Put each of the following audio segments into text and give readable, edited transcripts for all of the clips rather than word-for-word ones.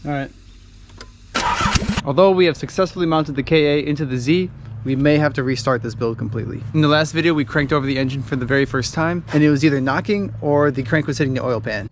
All right. Although we have successfully mounted the KA into the Z, we may have to restart this build completely. In the last video, we cranked over the engine for the very first time, and it was either knocking or the crank was hitting the oil pan.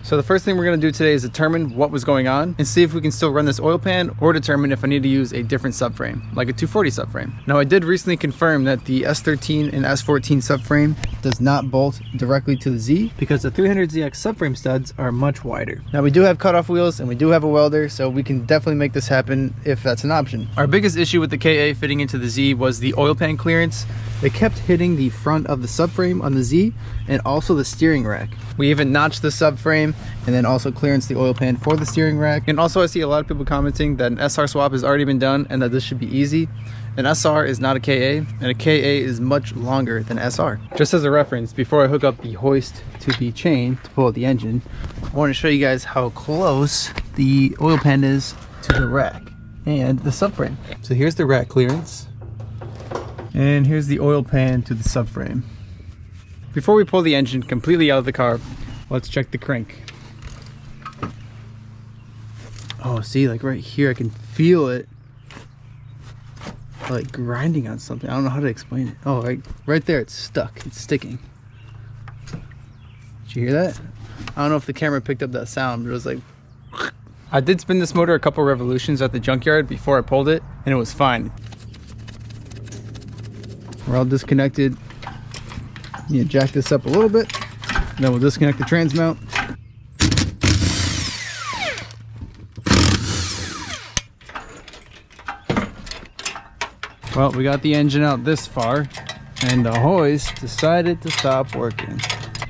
So the first thing we're gonna do today is determine what was going on and see if we can still run this oil pan, or determine if I need to use a different subframe, like a 240 subframe. Now I did recently confirm that the S13 and S14 subframe does not bolt directly to the Z, because the 300ZX subframe studs are much wider. Now we do have cutoff wheels and we do have a welder, so we can definitely make this happen if that's an option. Our biggest issue with the KA fitting into the Z was the oil pan clearance. They kept hitting the front of the subframe on the Z and also the steering rack. We even notched the subframe and then also clearanced the oil pan for the steering rack. And also I see a lot of people commenting that an SR swap has already been done and that this should be easy. An SR is not a KA, and a KA is much longer than SR. Just as a reference, before I hook up the hoist to the chain to pull out the engine, I want to show you guys how close the oil pan is to the rack and the subframe. So here's the rack clearance, and here's the oil pan to the subframe. Before we pull the engine completely out of the car, let's check the crank. Oh, see, like right here, I can feel it like grinding on something. I don't know how to explain it. Oh, right there, it's stuck. It's sticking. Did you hear that? I don't know if the camera picked up that sound, but it was like... I did spin this motor a couple revolutions at the junkyard before I pulled it, and it was fine. We're all disconnected. You jack this up a little bit, and then we'll disconnect the trans mount. Well, we got the engine out this far, and the hoist decided to stop working.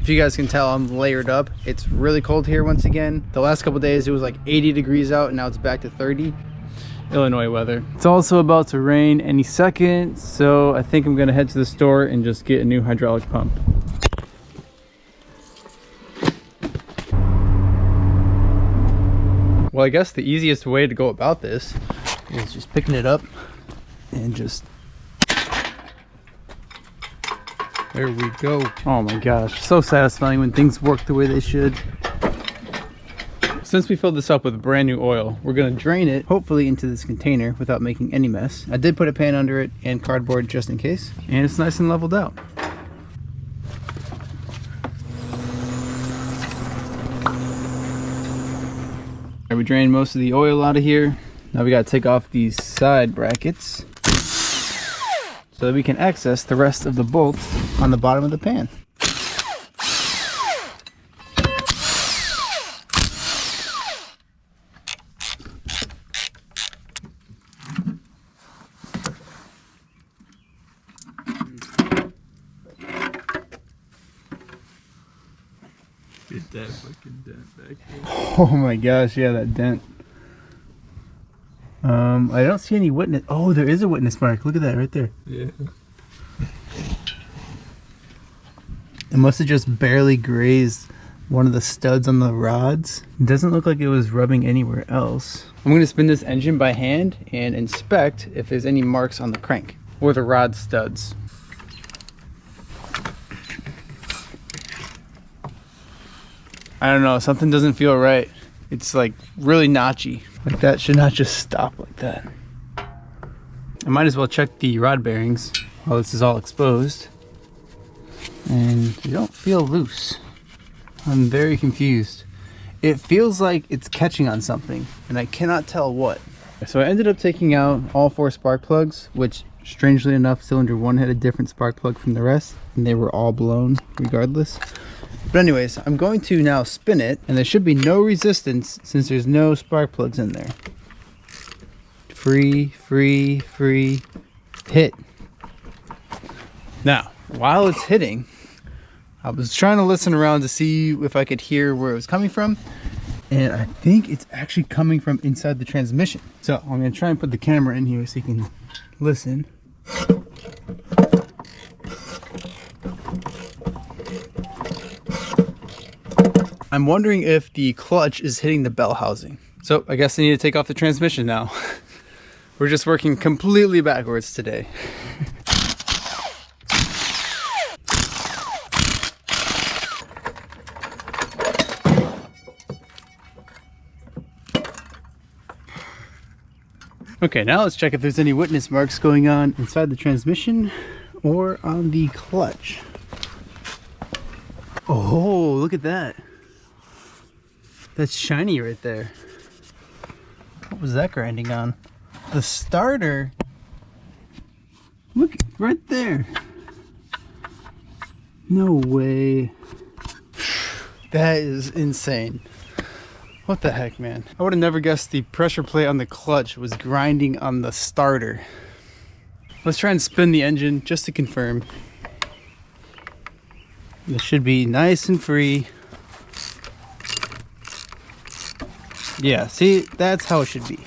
If you guys can tell, I'm layered up. It's really cold here once again. The last couple days it was like 80 degrees out, and now it's back to 30. Illinois weather. It's also about to rain any second, so I think I'm gonna head to the store and just get a new hydraulic pump. Well, I guess the easiest way to go about this is just picking it up and just... There we go. Oh my gosh, so satisfying when things work the way they should. Since we filled this up with brand new oil, we're gonna drain it, hopefully into this container without making any mess. I did put a pan under it and cardboard just in case, and it's nice and leveled out. We drained most of the oil out of here. Now we gotta take off these side brackets so that we can access the rest of the bolts on the bottom of the pan. Get that fucking dent back there. Oh my gosh, yeah, that dent. I don't see any witness. Oh, there is a witness mark. Look at that right there. Yeah. It must have just barely grazed one of the studs on the rods. It doesn't look like it was rubbing anywhere else. I'm going to spin this engine by hand and inspect if there's any marks on the crank or the rod studs. I don't know, something doesn't feel right. It's like really notchy. Like that should not just stop like that. I might as well check the rod bearings while this is all exposed. And they don't feel loose. I'm very confused. It feels like it's catching on something, and I cannot tell what. So I ended up taking out all 4 spark plugs, which strangely enough, cylinder 1 had a different spark plug from the rest, and they were all blown regardless. But anyways, I'm going to now spin it, and there should be no resistance since there's no spark plugs in there. Free, free, free, hit. Now, while it's hitting, I was trying to listen around to see if I could hear where it was coming from, and I think it's actually coming from inside the transmission. So I'm going to try and put the camera in here so you can listen. I'm wondering if the clutch is hitting the bell housing. So I guess I need to take off the transmission now. We're just working completely backwards today. Okay, now let's check if there's any witness marks going on inside the transmission or on the clutch. Oh, look at that. That's shiny right there. What was that grinding on? The starter. Look, right there. No way. That is insane. What the heck, man? I would have never guessed the pressure plate on the clutch was grinding on the starter. Let's try and spin the engine just to confirm. This should be nice and free. Yeah, see, that's how it should be.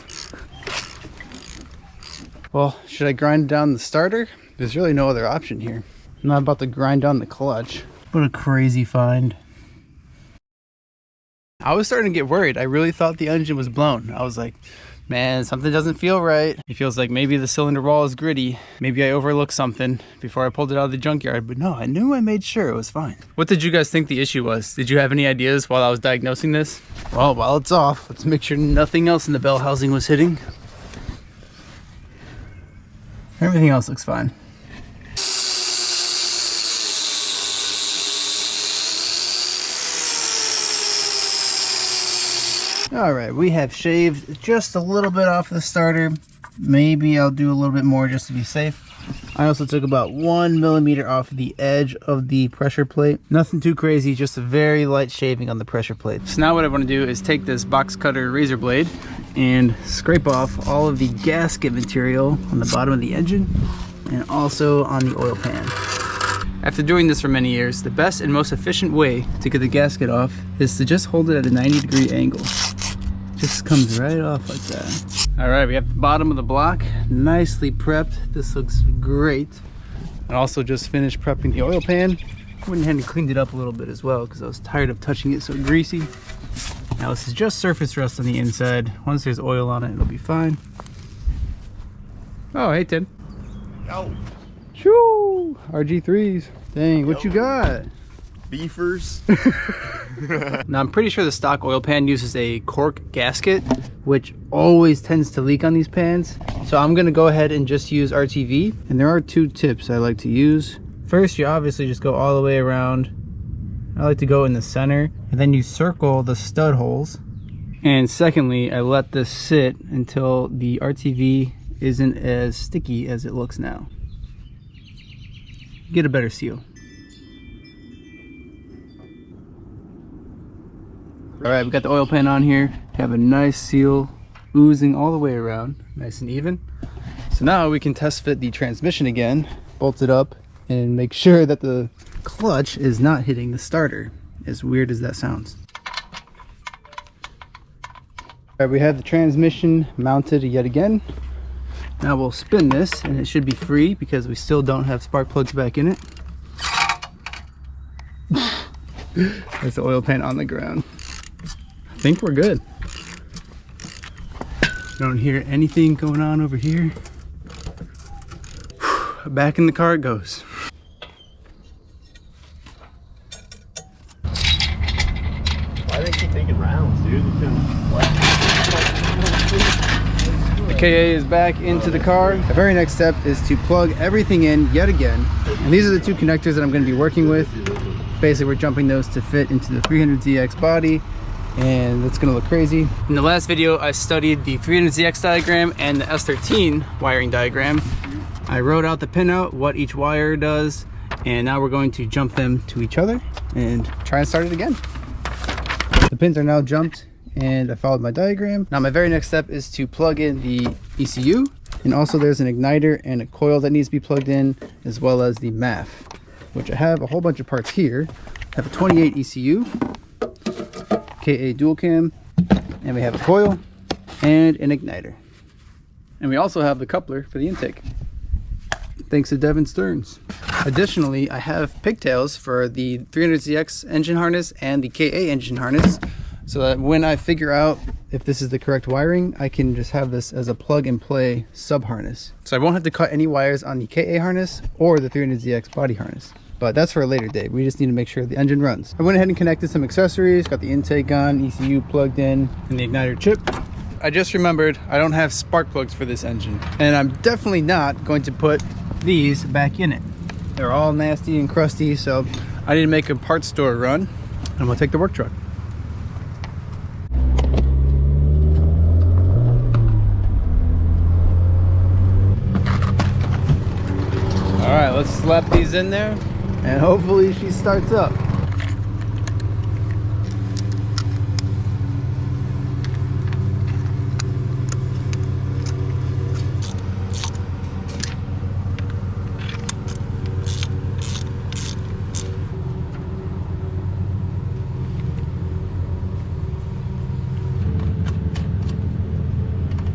Well, should I grind down the starter? There's really no other option here. I'm not about to grind down the clutch. What a crazy find. I was starting to get worried. I really thought the engine was blown. I was like, man, something doesn't feel right. It feels like maybe the cylinder wall is gritty. Maybe I overlooked something before I pulled it out of the junkyard. But no, I knew I made sure it was fine. What did you guys think the issue was? Did you have any ideas while I was diagnosing this? Well, while it's off, let's make sure nothing else in the bell housing was hitting. Everything else looks fine. All right, we have shaved just a little bit off the starter. Maybe I'll do a little bit more just to be safe. I also took about 1 millimeter off the edge of the pressure plate. Nothing too crazy, just a very light shaving on the pressure plate. So now what I want to do is take this box cutter razor blade and scrape off all of the gasket material on the bottom of the engine and also on the oil pan. After doing this for many years, the best and most efficient way to get the gasket off is to just hold it at a 90-degree angle. Just comes right off like that. All right, we have the bottom of the block nicely prepped. This looks great. I also just finished prepping the oil pan. Went ahead and cleaned it up a little bit as well because I was tired of touching it so greasy. Now this is just surface rust on the inside. Once there's oil on it, it'll be fine. Oh, hey Tim. Oh. Shoo! RG3s. Dang, what you got? Beefers. Now I'm pretty sure the stock oil pan uses a cork gasket, which always tends to leak on these pans. So I'm gonna go ahead and just use RTV. And there are 2 tips I like to use. First, you obviously just go all the way around. I like to go in the center, and then you circle the stud holes. And secondly, I let this sit until the RTV isn't as sticky as it looks now. Get a better seal. All right, we got the oil pan on here. Have a nice seal oozing all the way around, nice and even. So now we can test fit the transmission again, bolt it up, and make sure that the clutch is not hitting the starter, as weird as that sounds. All right, we have the transmission mounted yet again. Now we'll spin this, and it should be free because we still don't have spark plugs back in it. There's the oil pan on the ground. I think we're good. Don't hear anything going on over here. Back in the car it goes. Why do they keep taking rounds, dude? The KA is back into the car. The very next step is to plug everything in yet again. And these are the 2 connectors that I'm going to be working with. Basically, we're jumping those to fit into the 300ZX body. And that's gonna look crazy. In the last video, I studied the 300ZX diagram and the S13 wiring diagram. I wrote out the pinout, what each wire does, and now we're going to jump them to each other and try and start it again. The pins are now jumped and I followed my diagram. Now my very next step is to plug in the ECU, and also there's an igniter and a coil that needs to be plugged in, as well as the MAF, which I have a whole bunch of parts here. I have a 28 ECU, KA dual cam, and we have a coil and an igniter, and we also have the coupler for the intake, thanks to Devin Stearns. Additionally, I have pigtails for the 300ZX engine harness and the KA engine harness, so that when I figure out if this is the correct wiring, I can just have this as a plug and play sub harness, so I won't have to cut any wires on the KA harness or the 300ZX body harness. But that's for a later date. We just need to make sure the engine runs. I went ahead and connected some accessories, got the intake on, ECU plugged in, and the igniter chip. I just remembered I don't have spark plugs for this engine, and I'm definitely not going to put these back in it. They're all nasty and crusty, so I need to make a parts store run, and we'll take the work truck. All right, let's slap these in there, and hopefully she starts up.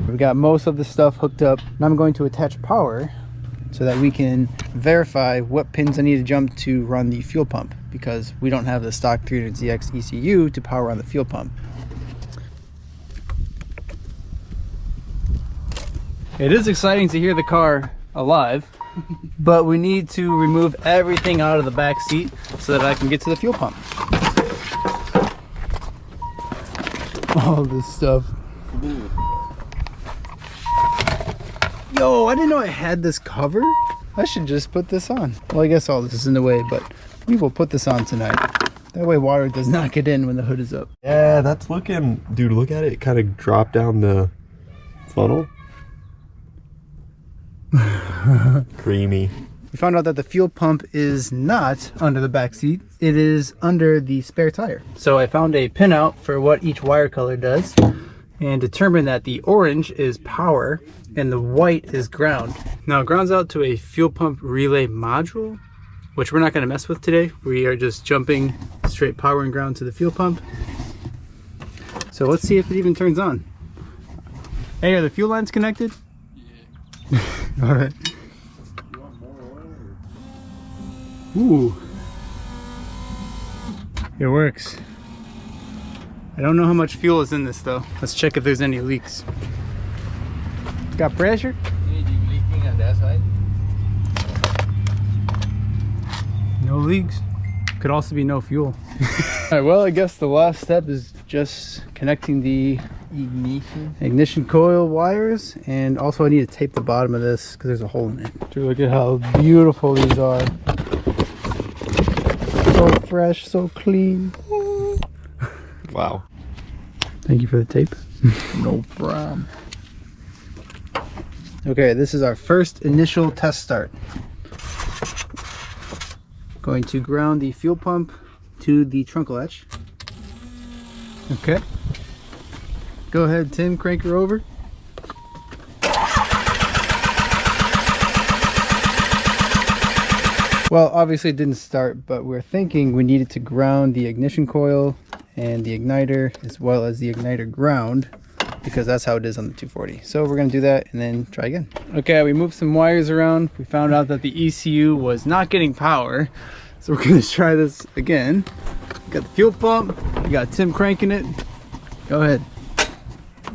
We got most of the stuff hooked up. Now I'm going to attach power so that we can verify what pins I need to jump to run the fuel pump, because we don't have the stock 300ZX ECU to power on the fuel pump. It is exciting to hear the car alive, but we need to remove everything out of the back seat so that I can get to the fuel pump. All this stuff. Yo, I didn't know I had this cover. I should just put this on. Well, I guess all this is in the way, but we will put this on tonight. That way water does not get in when the hood is up. Yeah, that's looking, dude, look at it. It kind of dropped down the funnel. Creamy. We found out that the fuel pump is not under the back seat. It is under the spare tire. So I found a pinout for what each wire color does and determined that the orange is power and the white is ground. Now it grounds out to a fuel pump relay module, which we're not going to mess with today. We are just jumping straight power and ground to the fuel pump. So let's see if it even turns on. Hey, are the fuel lines connected? Yeah. All right. You want more oil or? Ooh. It works. I don't know how much fuel is in this though. Let's check if there's any leaks. Got pressure? Anything leaking on that side? No leaks. Could also be no fuel. Alright, well, I guess the last step is just connecting the ignition coil wires, and also I need to tape the bottom of this because there's a hole in it. Dude, look at how beautiful these are. So fresh, so clean. Wow. Thank you for the tape. No problem. Okay, this is our first initial test start. Going to ground the fuel pump to the trunk latch. Okay. Go ahead, Tim, crank her over. Well, obviously it didn't start, but we're thinking we needed to ground the ignition coil and the igniter as well as the igniter ground, because that's how it is on the 240. So we're going to do that and then try again. Okay, we moved some wires around. We found out that the ECU was not getting power. So we're going to try this again. Got the fuel pump. We got Tim cranking it. Go ahead.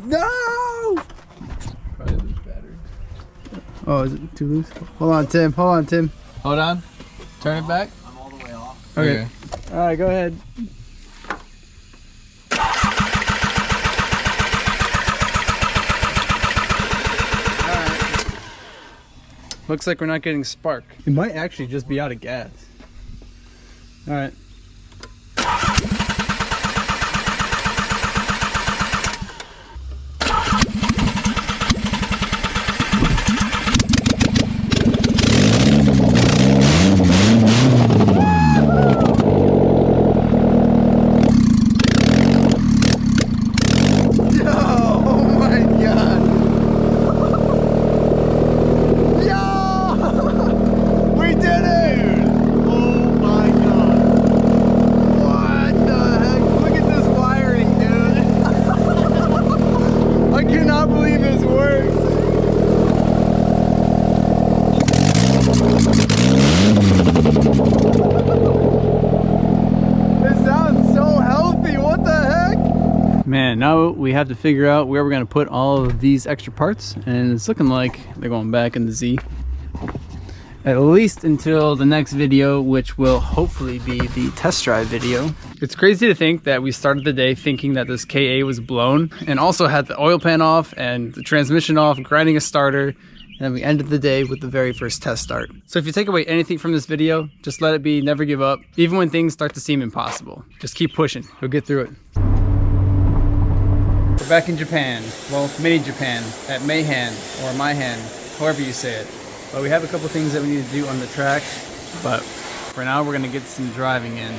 No! Probably lose battery. Oh, is it too loose? Hold on, Tim. Hold on, Tim. Hold on. Turn it back. I'm all the way off. Okay. All right, go ahead. Looks like we're not getting spark. It might actually just be out of gas. All right. Man, now we have to figure out where we're going to put all of these extra parts, and it's looking like they're going back in the Z. at least until the next video, which will hopefully be the test drive video. It's crazy to think that we started the day thinking that this KA was blown and also had the oil pan off and the transmission off, grinding a starter, and then we ended the day with the very first test start. So if you take away anything from this video, just let it be, never give up. Even when things start to seem impossible, just keep pushing, you'll get through it. We're back in Japan, well, mini Japan, at Meihan, or Meihan, however you say it. But we have a couple things that we need to do on the track, but for now we're gonna get some driving in.